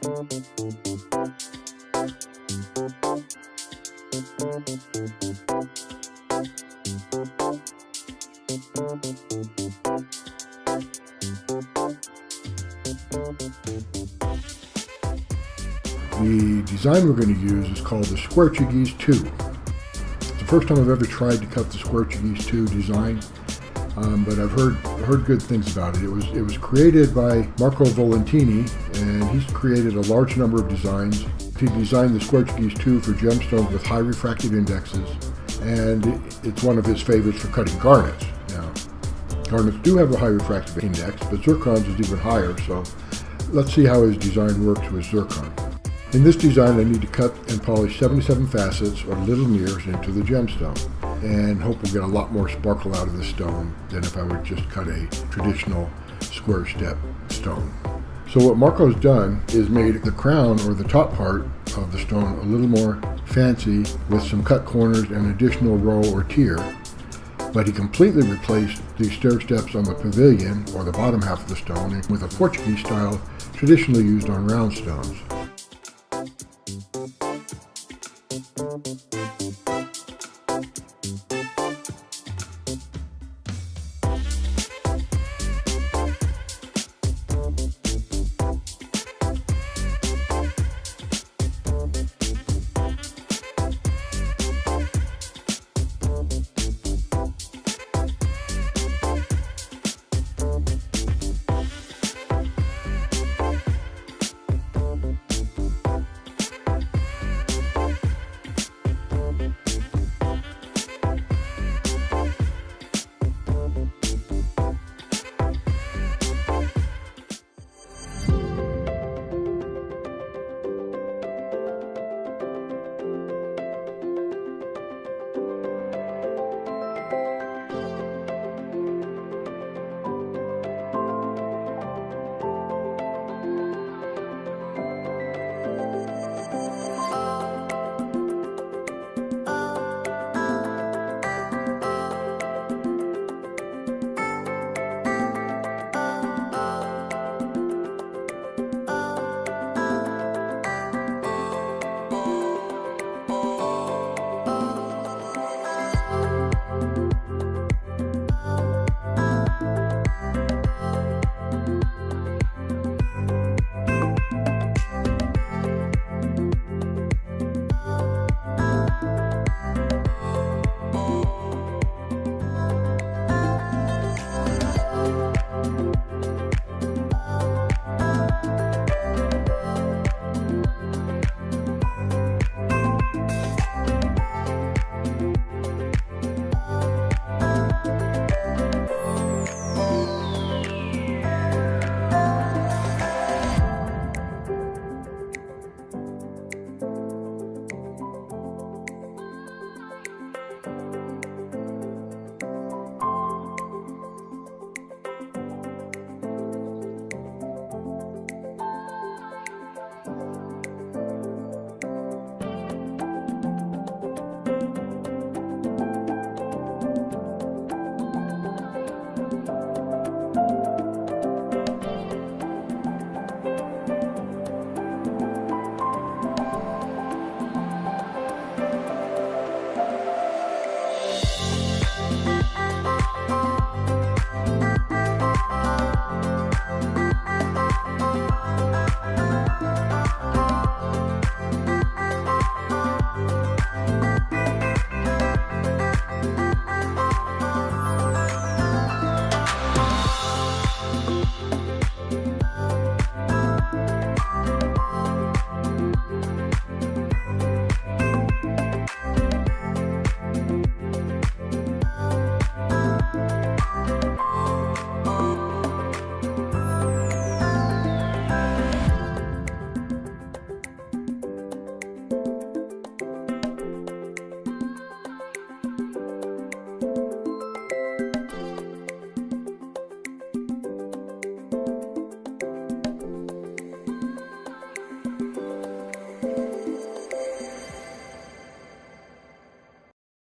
The design we're going to use is called the Square-Chigese 2. It's the first time I've ever tried to cut the Square-Chigese 2 design, but I've heard good things about it. It was created by Marco Volantini, and he's created a large number of designs. He designed the Square-Chigese 2 for gemstones with high refractive indexes, and it's one of his favorites for cutting garnets. Now, garnets do have a high refractive index, but zircons is even higher, so let's see how his design works with zircon. In this design, I need to cut and polish 77 facets or little mirrors into the gemstone, and hope we'll get a lot more sparkle out of the stone than if I would just cut a traditional square step stone. So what Marco's done is made the crown or the top part of the stone a little more fancy with some cut corners and additional row or tier, but he completely replaced the stair steps on the pavilion or the bottom half of the stone with a Portuguese style traditionally used on round stones.